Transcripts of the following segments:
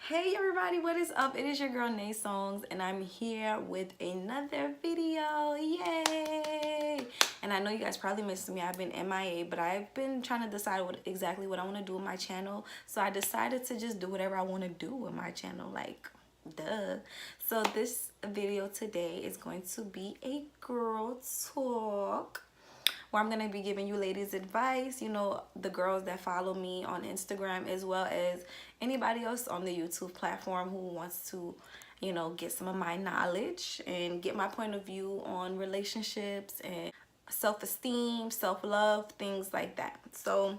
Hey everybody, what is up? It is your girl Nay Songs and I'm here with another video. Yay! And I know you guys probably missed me. I've been MIA, but I've been trying to decide exactly what I want to do with my channel. So I decided to just do whatever I want to do with my channel, like duh. So this video today is going to be a girl talk, where I'm going to be giving you ladies advice, you know, the girls that follow me on Instagram, as well as anybody else on the YouTube platform who wants to, you know, get some of my knowledge and get my point of view on relationships and self-esteem, self-love, things like that. So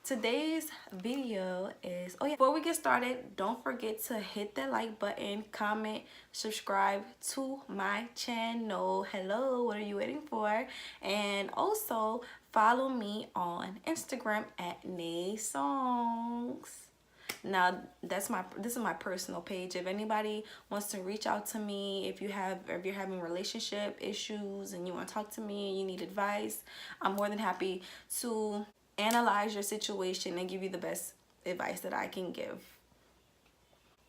today's video is, oh yeah, before we get started, don't forget to hit the like button, comment, subscribe to my channel. Hello, what are you waiting for? And also follow me on Instagram at Nay Songs. Now this is my personal page. If anybody wants to reach out to me, if you're having relationship issues and you want to talk to me and you need advice, I'm more than happy to analyze your situation and give you the best advice that I can give.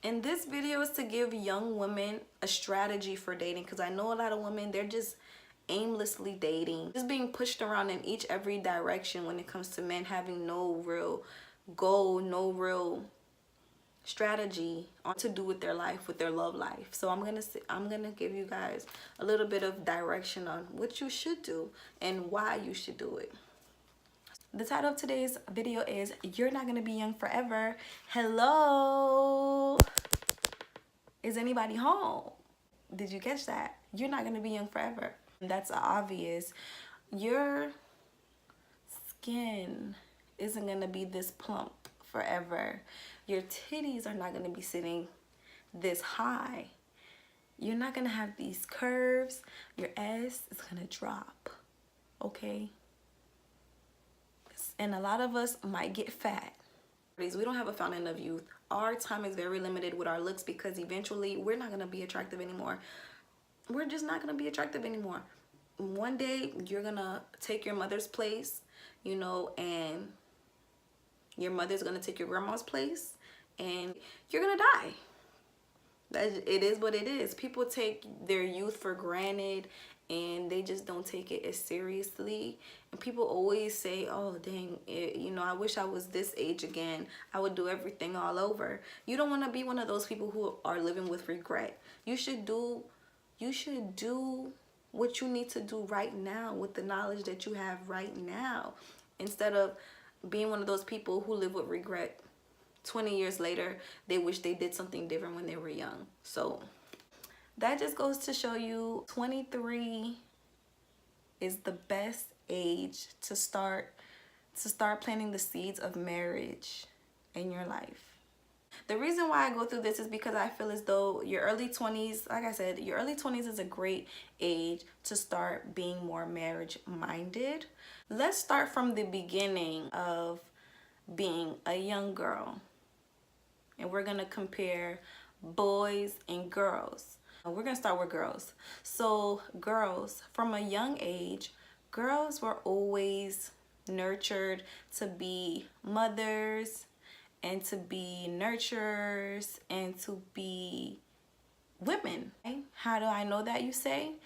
And this video is to give young women a strategy for dating, because I know a lot of women, they're just aimlessly dating, just being pushed around in every direction when it comes to men having no real goal, no real strategy on to do with their life, with their love life. So I'm gonna give you guys a little bit of direction on what you should do and why you should do it. The title of today's video is You're Not Gonna Be Young Forever. Hello, is anybody home? Did you catch that? You're not gonna be young forever. That's obvious. Your skin isn't gonna be this plump forever. Your titties are not gonna be sitting this high. You're not gonna have these curves. Your ass is gonna drop, okay? And a lot of us might get fat. We don't have a fountain of youth. Our time is very limited with our looks, because eventually we're not gonna be attractive anymore. We're just not gonna be attractive anymore. One day you're gonna take your mother's place, you know, and your mother's gonna take your grandma's place, and you're gonna die. It is what it is. People take their youth for granted and they just don't take it as seriously. And people always say, oh dang, you know, I wish I was this age again. I would do everything all over. You don't want to be one of those people who are living with regret. You should do what you need to do right now with the knowledge that you have right now, instead of being one of those people who live with regret. 20 years later, they wish they did something different when they were young. So that just goes to show you 23 is the best age to start planting the seeds of marriage in your life. The reason why I go through this is because I feel as though your early 20s, like I said, your early 20s is a great age to start being more marriage minded. Let's start from the beginning of being a young girl. And we're gonna compare boys and girls. We're gonna start with girls. So girls, from a young age, girls were always nurtured to be mothers and to be nurturers and to be women. Okay? How do I know that, you say?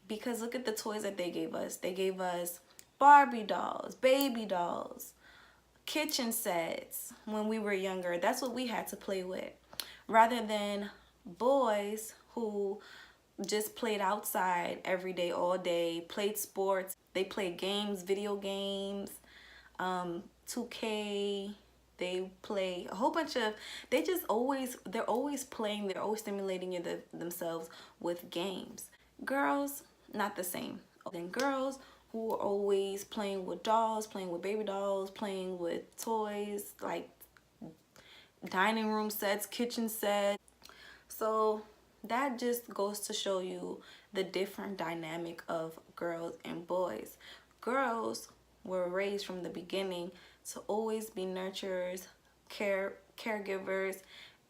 Because look at the toys that they gave us. They gave us Barbie dolls, baby dolls, kitchen sets when we were younger. That's what we had to play with, rather than boys who just played outside every day, all day, played sports. They played games, video games, 2K. They play a whole bunch of, they're always playing, they're always stimulating themselves with games. Girls, not the same. Then girls who are always playing with dolls, playing with baby dolls, playing with toys, like dining room sets, kitchen sets. So that just goes to show you the different dynamic of girls and boys. Girls were raised from the beginning to always be nurturers, caregivers,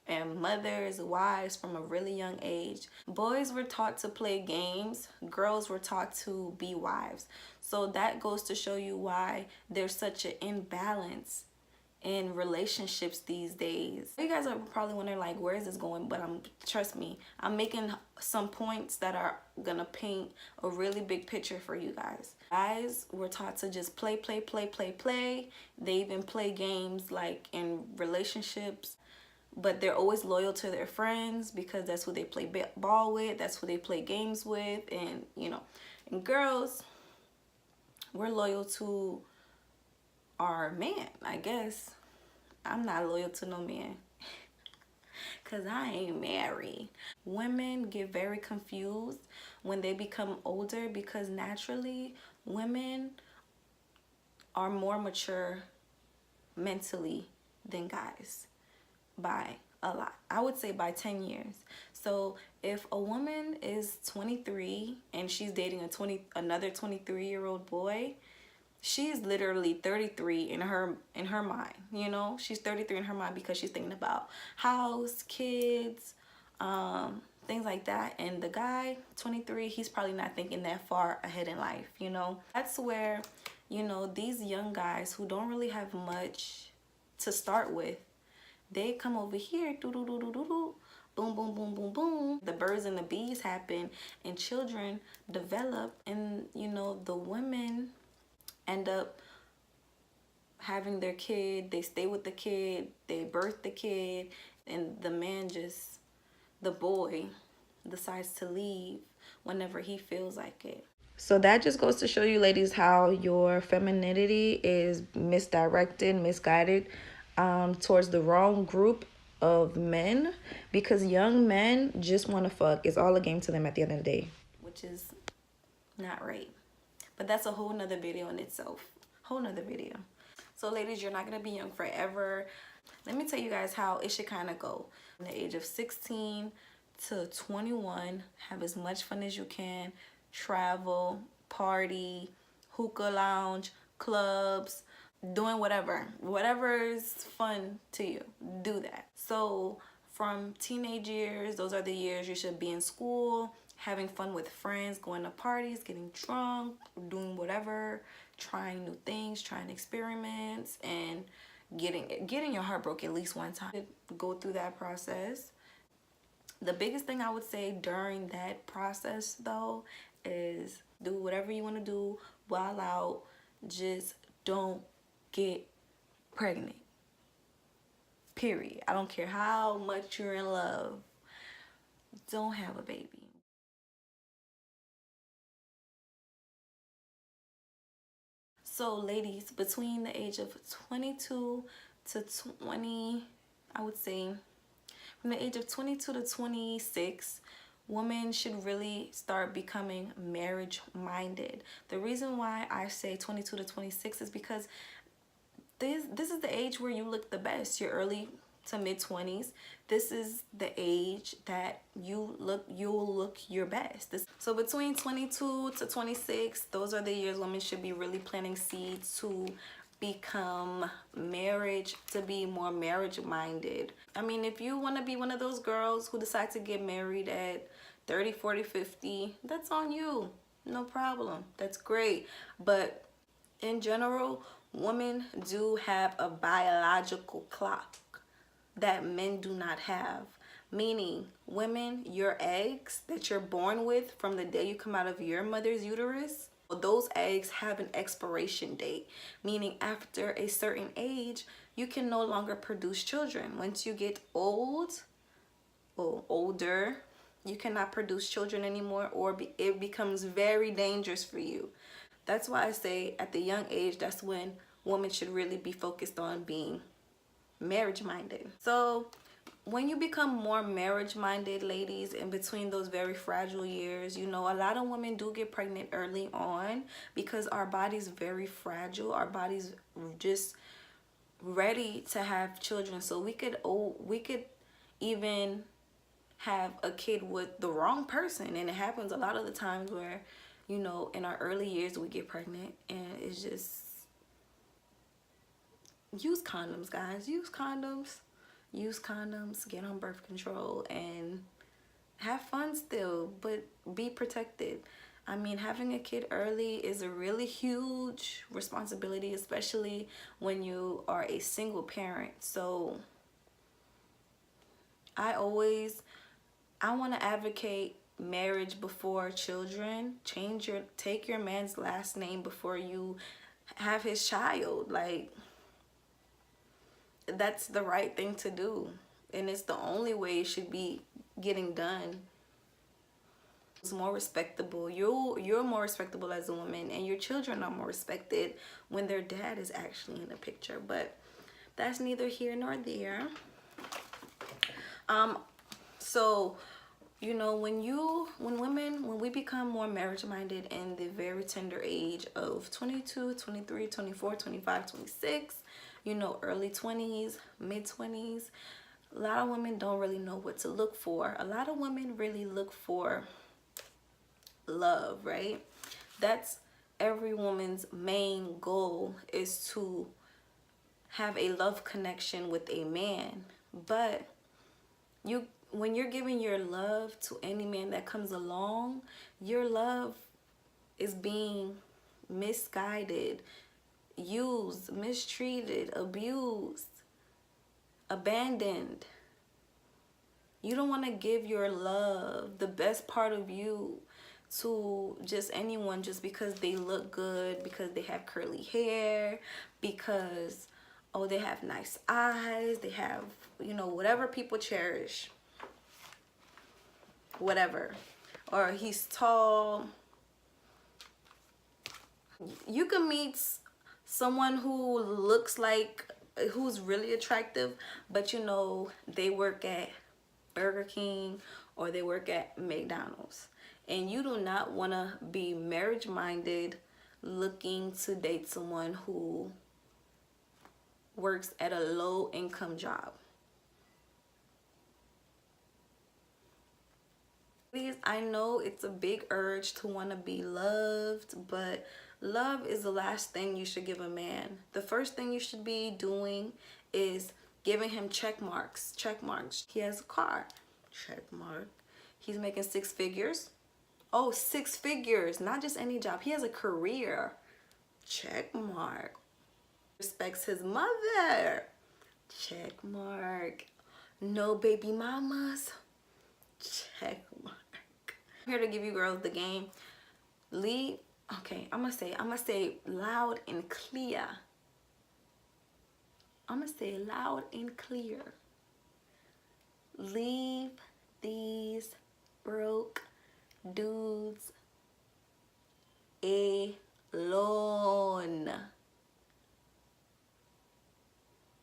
and mothers, wives from a really young age. Boys were taught to play games, girls were taught to be wives. So that goes to show you why there's such an imbalance in relationships these days. You guys are probably wondering like, where is this going? But trust me, I'm making some points that are gonna paint a really big picture for you guys. Guys were taught to just play. They even play games like in relationships, but they're always loyal to their friends because that's who they play ball with, that's who they play games with. And you know, and girls, we're loyal to our man, I guess. I'm not loyal to no man because I ain't married. Women get very confused when they become older because naturally women are more mature mentally than guys by a lot. I would say by 10 years. So if a woman is 23 and she's dating another 23-year-old boy, she's literally 33 in her mind. You know, she's 33 in her mind because she's thinking about house, kids, things like that. And the guy 23, he's probably not thinking that far ahead in life. You know, that's where, you know, these young guys who don't really have much to start with, they come over here, do do do do do do, boom boom boom boom boom, the birds and the bees happen and children develop. And you know, the women end up having their kid, they stay with the kid, they birth the kid, and the man just, the boy, decides to leave whenever he feels like it. So that just goes to show you, ladies, how your femininity is misdirected, misguided towards the wrong group of men, because young men just want to fuck. It's all a game to them at the end of the day, which is not right. But that's a whole nother video in itself. Whole nother video. So ladies, you're not going to be young forever. Let me tell you guys how it should kind of go. From the age of 16 to 21, have as much fun as you can. Travel, party, hookah lounge, clubs, doing whatever is fun to you, do that. So from teenage years, those are the years you should be in school, having fun with friends, going to parties, getting drunk, doing whatever, trying new things, trying experiments, and getting your heart broken at least one time. Go through that process. The biggest thing I would say during that process though is do whatever you want to do, wild out, just don't get pregnant. Period. I don't care how much you're in love. Don't have a baby. So ladies, between the age of 22 to 20, I would say from the age of 22 to 26, women should really start becoming marriage minded. The reason why I say 22 to 26 is because this is the age where you look the best. Your early to mid 20s. This is the age that you'll look your best. So between 22 to 26, those are the years women should be really planting seeds to become to be more marriage minded. I mean, if you want to be one of those girls who decide to get married at 30, 40, 50, that's on you. No problem. That's great. But in general, women do have a biological clock that men do not have. Meaning, women, your eggs that you're born with from the day you come out of your mother's uterus, those eggs have an expiration date. Meaning, after a certain age, you can no longer produce children. Once you get old or older, you cannot produce children anymore, or it becomes very dangerous for you. That's why I say at the young age, that's when women should really be focused on being marriage minded. So when you become more marriage minded, ladies, in between those very fragile years, you know, a lot of women do get pregnant early on because our body's very fragile. Our body's just ready to have children. So we could even have a kid with the wrong person, and it happens a lot of the times where, you know, in our early years we get pregnant. And it's just, use condoms, guys. Use condoms, get on birth control, and have fun still, but be protected. I mean, having a kid early is a really huge responsibility, especially when you are a single parent. So I want to advocate marriage before children. Take your man's last name before you have his child. Like, that's the right thing to do, and it's the only way it should be getting done. It's more respectable. You're more respectable as a woman, and your children are more respected when their dad is actually in the picture. But that's neither here nor there. So you know, when we become more marriage minded in the very tender age of 22, 23, 24, 25, 26, you know, early 20s, mid 20s, a lot of women don't really know what to look for. A lot of women really look for love, right? That's every woman's main goal, is to have a love connection with a man. But when you're giving your love to any man that comes along, your love is being misguided, used, mistreated, abused, abandoned. You don't want to give your love, the best part of you, to just anyone just because they look good, because they have curly hair, because, oh, they have nice eyes, they have, you know, whatever people cherish. Whatever. Or he's tall. You can meet someone who looks like, who's really attractive, but you know, they work at Burger King or they work at McDonald's. And you do not want to be marriage minded looking to date someone who works at a low income job. I know it's a big urge to want to be loved, but love is the last thing you should give a man. The first thing you should be doing is giving him check marks. Check marks. He has a car. Check mark. He's making 6 figures. Oh, 6 figures. Not just any job. He has a career. Check mark. Respects his mother. Check mark. No baby mamas. Check mark. I'm here to give you girls the game. Leave. Okay, I'm gonna say loud and clear. I'm gonna say loud and clear. Leave these broke dudes alone.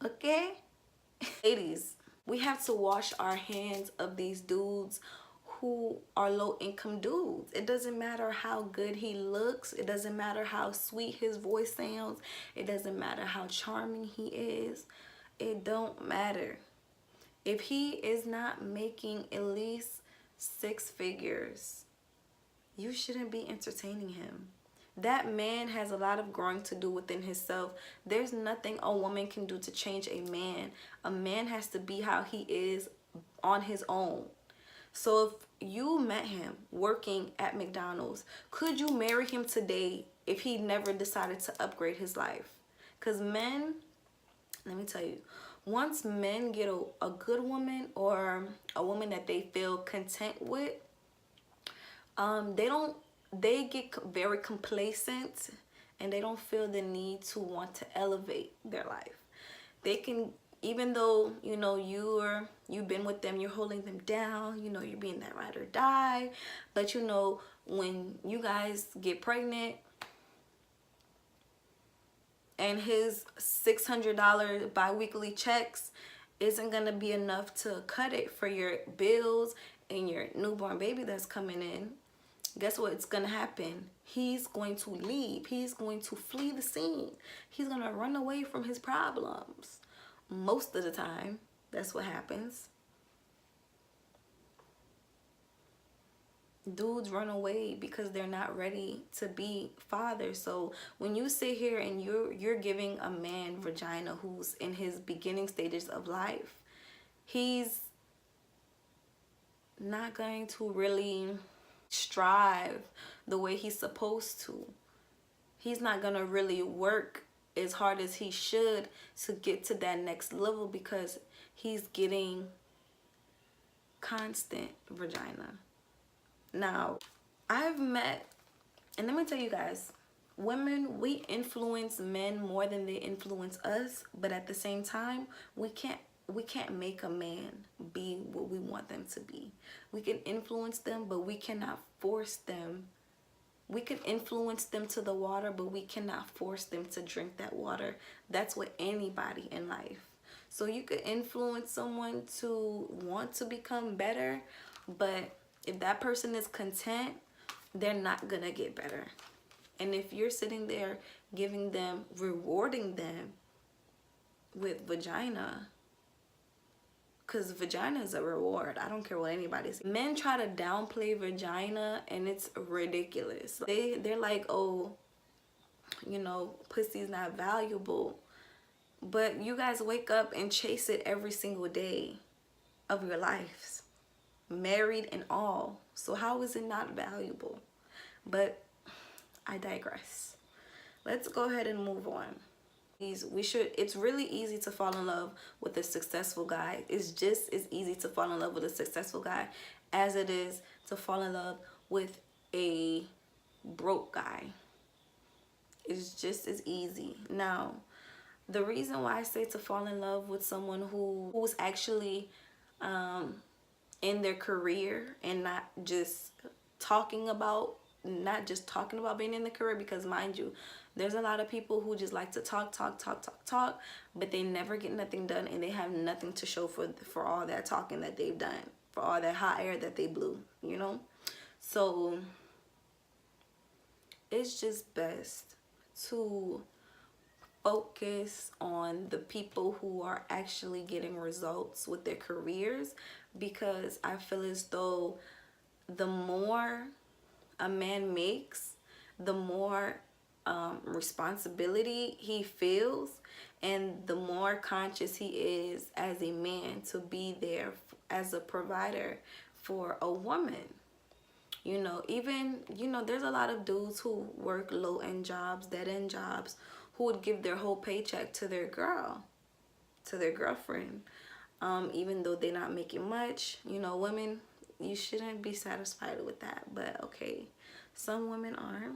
Okay? Ladies, we have to wash our hands of these dudes who are low income dudes. It doesn't matter how good he looks. It doesn't matter how sweet his voice sounds. It doesn't matter how charming he is. It don't matter. If he is not making at least 6 figures, you shouldn't be entertaining him. That man has a lot of growing to do within himself. There's nothing a woman can do to change a man. A man has to be how he is on his own. So if you met him working at McDonald's, could you marry him today if he never decided to upgrade his life? Because men, let me tell you, once men get a good woman or a woman that they feel content with, they get very complacent and they don't feel the need to want to elevate their life. They can, even though, you know, you've been with them, you're holding them down, you know, you're being that ride or die, but you know, when you guys get pregnant and his $600 bi-weekly checks isn't gonna be enough to cut it for your bills and your newborn baby that's coming in, guess what's gonna happen? He's going to leave. He's going to flee the scene. He's gonna run away from his problems. Most of the time, that's what happens. Dudes run away because they're not ready to be fathers. So when you sit here and you're giving a man vagina who's in his beginning stages of life, he's not going to really strive the way he's supposed to. He's not gonna really work as hard as he should to get to that next level because he's getting constant vagina. Now, I've met, and let me tell you guys, women, we influence men more than they influence us, but at the same time, we can't make a man be what we want them to be. We can influence them, but we cannot force them. We can influence them to the water, but we cannot force them to drink that water. That's with anybody in life. So you could influence someone to want to become better, but if that person is content, they're not gonna get better. And if you're sitting there giving them, rewarding them with vagina, because vagina is a reward. I don't care what anybody says. Men try to downplay vagina and it's ridiculous. They're like, oh, you know, pussy's not valuable. But you guys wake up and chase it every single day of your lives. Married and all. So how is it not valuable? But I digress. Let's go ahead and move on. It's really easy to fall in love with a successful guy. It's just as easy to fall in love with a successful guy as it is to fall in love with a broke guy. It's just as easy. Now, the reason why I say to fall in love with someone who's actually in their career and not just talking about being in the career, because mind you, there's a lot of people who just like to talk, but they never get nothing done, and they have nothing to show for all that talking that they've done, for all that hot air that they blew, you know? So it's just best to focus on the people who are actually getting results with their careers, because I feel as though the more a man makes, the more responsibility he feels, and the more conscious he is as a man to be there as a provider for a woman. You know, even, you know, there's a lot of dudes who work low-end jobs, dead-end jobs, who would give their whole paycheck to their girlfriend, even though they're not making much. You know, women, you shouldn't be satisfied with that, but okay, some women are.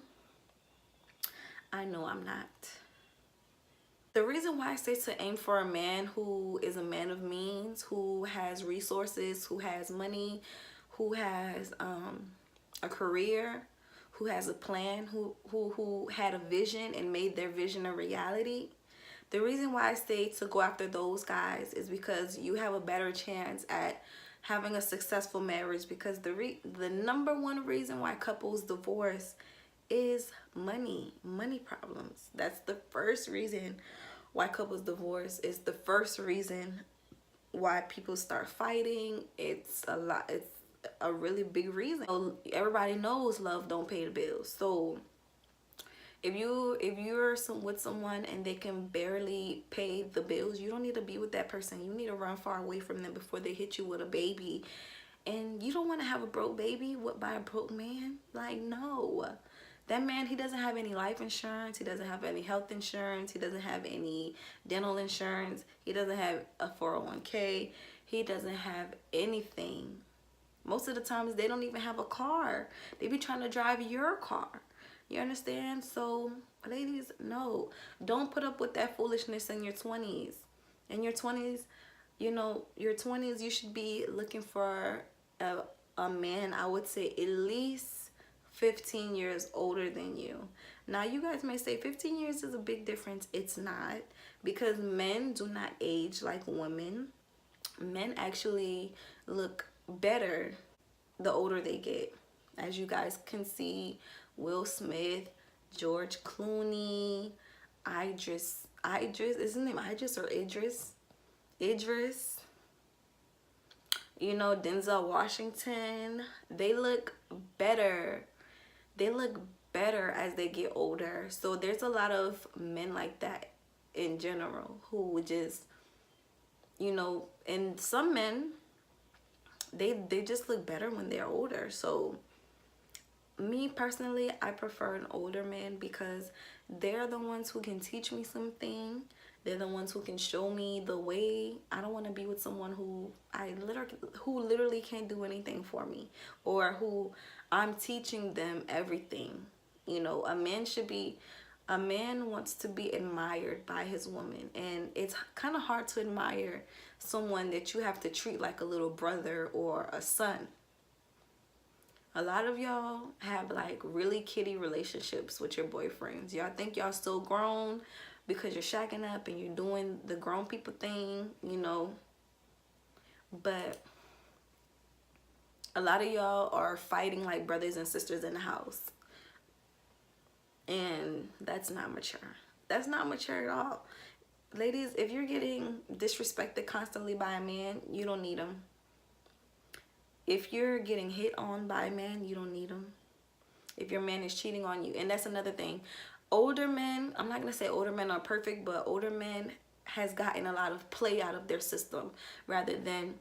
I know I'm not. The reason why I say to aim for a man who is a man of means, who has resources, who has money, who has a career, who has a plan, who had a vision and made their vision a reality. The reason why I say to go after those guys is because you have a better chance at having a successful marriage, because the number one reason why couples divorce is money problems. That's the first reason why couples divorce. Is the first reason why people start fighting. It's a really big reason. Everybody knows love don't pay the bills. So if you're with someone and they can barely pay the bills, you don't need to be with that person. You need to run far away from them before they hit you with a baby. And you don't want to have a broke baby by a broke man. Like, no. That man, he doesn't have any life insurance. He doesn't have any health insurance. He doesn't have any dental insurance. He doesn't have a 401k. He doesn't have anything. Most of the times, they don't even have a car. They be trying to drive your car. You understand? So, ladies, no. Don't put up with that foolishness in your 20s. In your 20s, you know, your 20s, you should be looking for a man, I would say, at least 15 years older than you. Now, you guys may say 15 years is a big difference. It's not, because men do not age like women. Men actually look better the older they get. As you guys can see, Will Smith, George Clooney, Idris, is his name Idris or Idris? Idris. You know, Denzel Washington. They look better. They look better as they get older. So there's a lot of men like that in general who just, you know, and some men, they just look better when they're older. So Me personally, I prefer an older man because they're the ones who can teach me something. They're the ones who can show me the way. I don't want to be with someone who literally can't do anything for me, or who I'm teaching them everything. You know, a man wants to be admired by his woman, and it's kind of hard to admire someone that you have to treat like a little brother or a son. A lot of y'all have like really kiddie relationships with your boyfriends. Y'all think y'all still grown because you're shacking up and you're doing the grown people thing, you know. But a lot of y'all are fighting like brothers and sisters in the house. And that's not mature. That's not mature at all. Ladies, if you're getting disrespected constantly by a man, you don't need him. If you're getting hit on by a man, you don't need him. If your man is cheating on you. And that's another thing. Older men, I'm not going to say older men are perfect, but older men has gotten a lot of play out of their system, rather than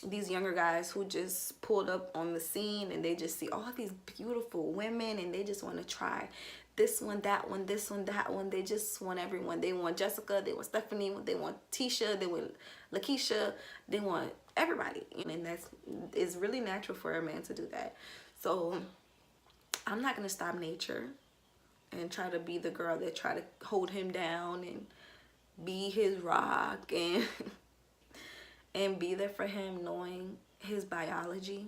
these younger guys who just pulled up on the scene and they just see all these beautiful women and they just want to try this one, that one, this one, that one. They just want everyone. They want Jessica, they want Stephanie, they want Tisha, they want Lakeisha, they want everybody. And it's really natural for a man to do that. So I'm not going to stop nature and try to be the girl that try to hold him down and be his rock and and be there for him, knowing his biology.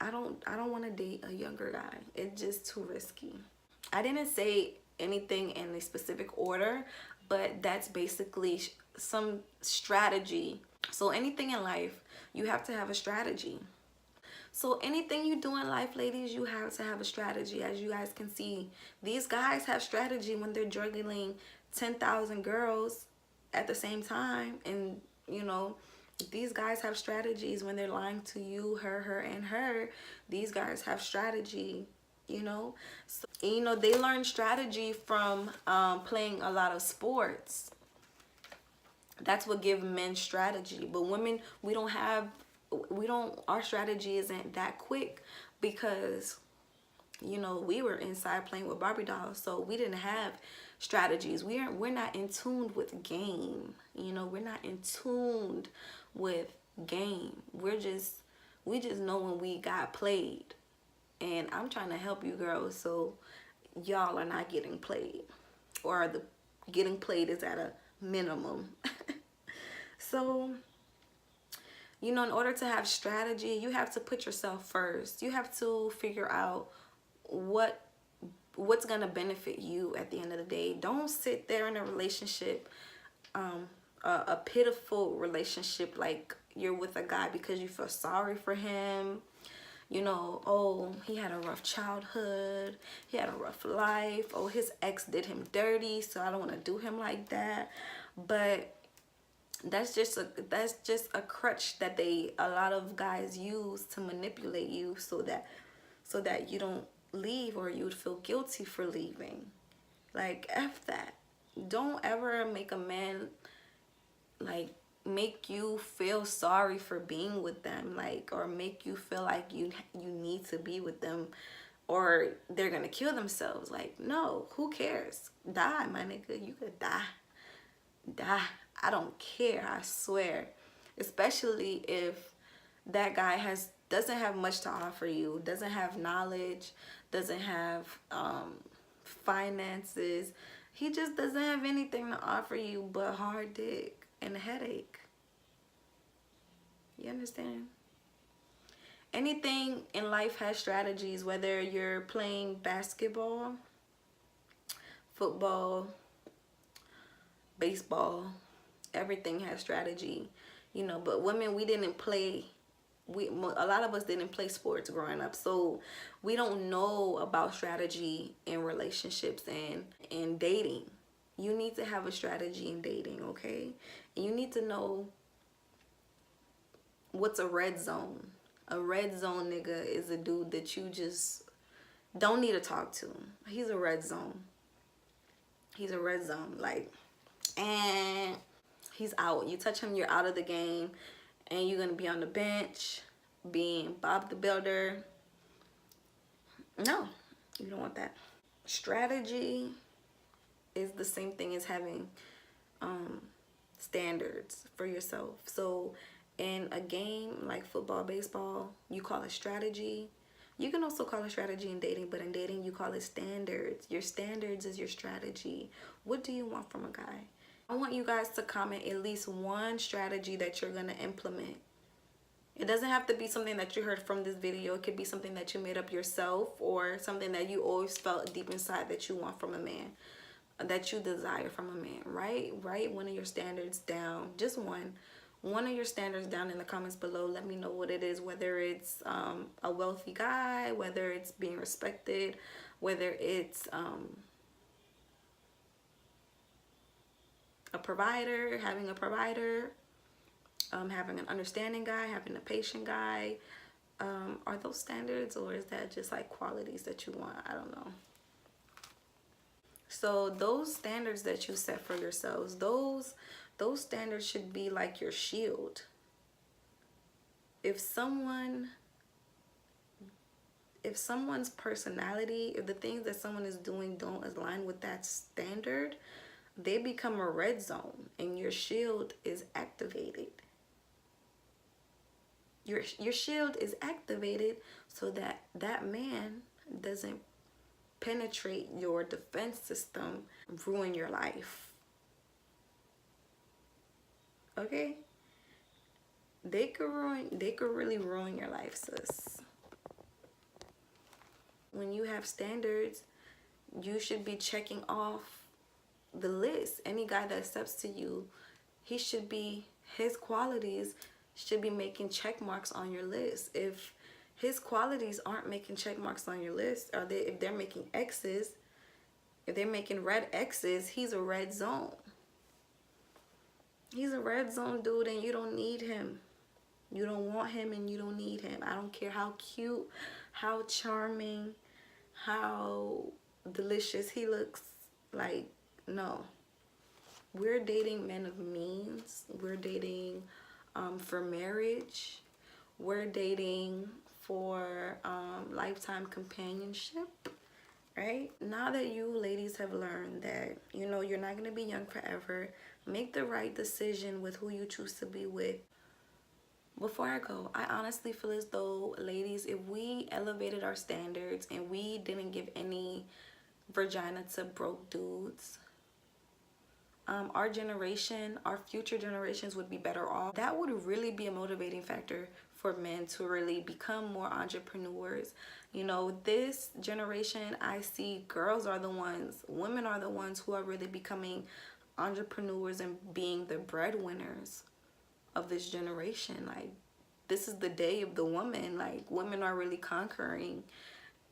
I don't want to date a younger guy. It's just too risky. I didn't say anything in a specific order, but that's basically some strategy. So anything in life, you have to have a strategy. So anything you do in life, ladies, you have to have a strategy. As you guys can see, these guys have strategy when they're juggling 10,000 girls at the same time. And, you know, these guys have strategies when they're lying to you, her, and her. These guys have strategy, you know. So, you know, they learn strategy from playing a lot of sports. That's what gives men strategy. But women, our strategy isn't that quick because, you know, we were inside playing with Barbie dolls, so we didn't have strategies. We're not in tune with game. You know, we're not in tuned with game. We just know when we got played. And I'm trying to help you girls so y'all are not getting played, or the getting played is at a minimum. So, you know, in order to have strategy, you have to put yourself first. You have to figure out what's gonna benefit you at the end of the day. Don't sit there in a relationship, a pitiful relationship, like you're with a guy because you feel sorry for him. You know, oh, he had a rough childhood, he had a rough life, oh, his ex did him dirty, so I don't want to do him like that. But that's just a crutch that a lot of guys use to manipulate you so that you don't leave, or you would feel guilty for leaving. Like, F that. Don't ever make a man like make you feel sorry for being with them, like, or make you feel like you need to be with them, or they're gonna kill themselves. Like, no, who cares? Die, my nigga. You could die. I don't care, I swear. Especially if that guy doesn't have much to offer you, doesn't have knowledge, doesn't have finances. He just doesn't have anything to offer you but hard dick and a headache. You understand? Anything in life has strategies, whether you're playing basketball, football, baseball, everything has strategy, you know. But women, we didn't play, a lot of us didn't play sports growing up, so we don't know about strategy in relationships and in dating. You need to have a strategy in dating, okay? And you need to know what's a red zone. A red zone nigga is a dude that you just don't need to talk to. He's a red zone. He's a red zone, like, and he's out. You touch him, you're out of the game, and you're gonna be on the bench being Bob the Builder. No, You don't want that. Strategy is the same thing as having standards for yourself. So in a game like football, baseball, you call it strategy. You can also call it strategy in dating, but in dating you call it standards. Your standards is your strategy. What do you want from a guy? I want you guys to comment at least one strategy that you're going to implement. It doesn't have to be something that you heard from this video. It could be something that you made up yourself, or something that you always felt deep inside that you want from a man, that you desire from a man. Write one of your standards down. Just one of your standards down in the comments below. Let me know what it is, whether it's a wealthy guy, whether it's being respected, whether it's a provider, having a provider, having an understanding guy, having a patient guy. Are those standards, or is that just like qualities that you want? I don't know. So those standards that you set for yourselves, those standards should be like your shield. If someone's personality, if the things that someone is doing don't align with that standard, they become a red zone and your shield is activated. Your shield is activated so that that man doesn't penetrate your defense system, ruin your life. Okay? They could really ruin your life, sis. When you have standards, you should be checking off the list. Any guy that steps to you, his qualities should be making check marks on your list. If his qualities aren't making check marks on your list, or if they're making X's, if they're making red X's, he's a red zone. He's a red zone dude, and you don't need him. You don't want him, and you don't need him. I don't care how cute, how charming, how delicious he looks. Like, no. We're dating men of means. We're dating for marriage. We're dating for lifetime companionship, right? Now that you ladies have learned that, you know, you're not going to be young forever, make the right decision with who you choose to be with. Before I go, I honestly feel as though, ladies, if we elevated our standards and we didn't give any vagina to broke dudes, our generation, our future generations would be better off. That would really be a motivating factor for men to really become more entrepreneurs. You know, this generation, I see women are the ones who are really becoming entrepreneurs and being the breadwinners of this generation. Like, this is the day of the woman. Like, women are really conquering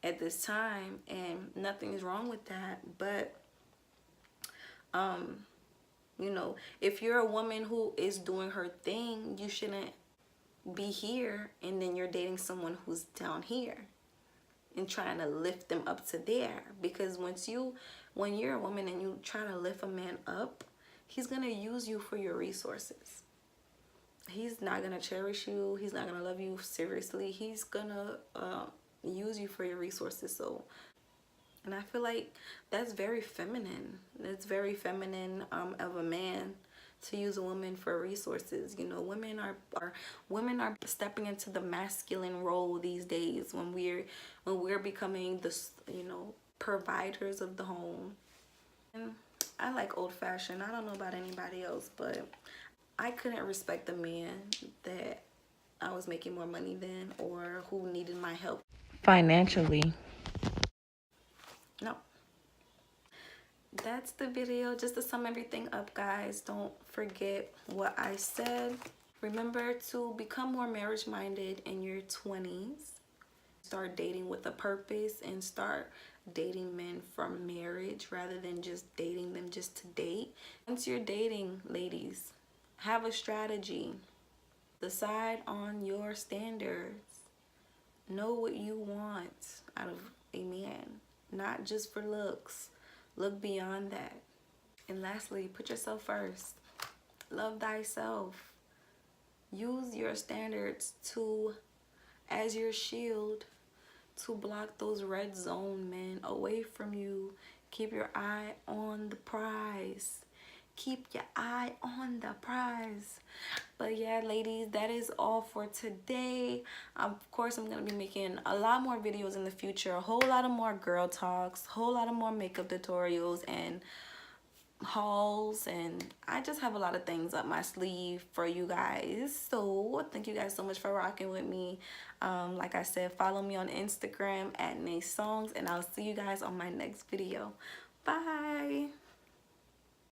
at this time, and nothing is wrong with that. But you know, if you're a woman who is doing her thing, you shouldn't be here and then you're dating someone who's down here and trying to lift them up to there. Because when you're a woman and you try to lift a man up, he's gonna use you for your resources. He's not gonna cherish you. He's not gonna love you seriously. He's gonna use you for your resources. And I feel like that's very feminine. It's very feminine of a man to use a woman for resources. You know, women are stepping into the masculine role these days when we're becoming the, you know, providers of the home. And I like old-fashioned. I don't know about anybody else, but I couldn't respect a man that I was making more money than, or who needed my help financially. No. That's the video. Just to sum everything up, guys, don't forget what I said. Remember to become more marriage minded in your 20s. Start dating with a purpose and start dating men for marriage rather than just dating them just to date. Once you're dating, ladies, have a strategy. Decide on your standards. Know what you want out of a man, not just for looks. Look beyond that. And lastly, put yourself first. Love thyself. Use your standards as your shield to block those red zone men away from you. Keep your eye on the prize. Keep your eye on the prize. But yeah, ladies, that is all for today. Of course, I'm going to be making a lot more videos in the future. A whole lot of more girl talks. A whole lot of more makeup tutorials and hauls, and I just have a lot of things up my sleeve for you guys. So thank you guys so much for rocking with me. Like I said, follow me on Instagram at Naysongs, and I'll see you guys on my next video. Bye.